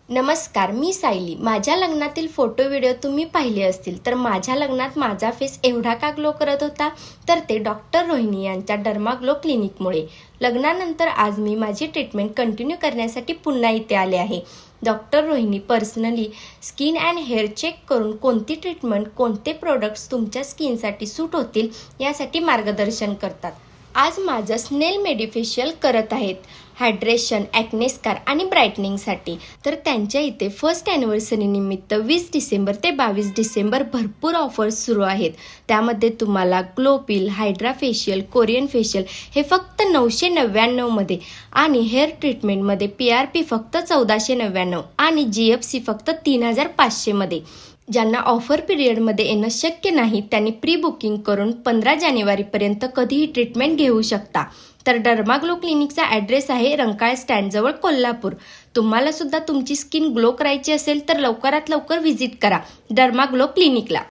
नमस्कार, मी सायली. माझ्या लग्नातील फोटो व्हिडिओ तुम्ही पाहिले असतील तर माझ्या लग्नात माझा फेस एवढा का ग्लो करत होता, तर ते डॉक्टर रोहिणी यांच्या डर्माग्लो क्लिनिकमुळे. लग्नानंतर आज मी माझी ट्रीटमेंट कंटिन्यू करण्यासाठी पुन्हा इथे आले आहे. Doctor Rohini personally skin and hair check करून कोणती ट्रीटमेंट, कोणते प्रोडक्ट्स तुमच्या स्किनसाठी सूट होतील यासाठी मार्गदर्शन करतात. आज माझं स्नेल मेडिफेशियल करत आहेत हायड्रेशन, ॲक्ने स्कार आणि ब्राईटनिंगसाठी. तर त्यांच्या इथे फर्स्ट ॲनिव्हर्सरी निमित्त 20 डिसेंबर ते 22 डिसेंबर भरपूर ऑफर्स सुरू आहेत. त्यामध्ये तुम्हाला ग्लो पिल, हायड्रा फेशियल, कोरियन फेशियल हे फक्त 999 मध्ये आणि हेअर ट्रीटमेंटमध्ये PRP फक्त 1499 आणि GFC फक्त 3500 मध्ये. ज्यांना ऑफर पिरियडमध्ये येणं शक्य नाही त्यांनी प्री बुकिंग करून 15 जानेवारीपर्यंत कधीही ट्रीटमेंट घेऊ शकता. तर डर्माग्लो क्लिनिकचा ॲड्रेस आहे रंकाळा स्टँडजवळ, कोल्हापूर. तुम्हाला सुद्धा तुमची स्किन ग्लो करायची असेल तर लवकरात लवकर व्हिजिट करा डर्माग्लो क्लिनिकला.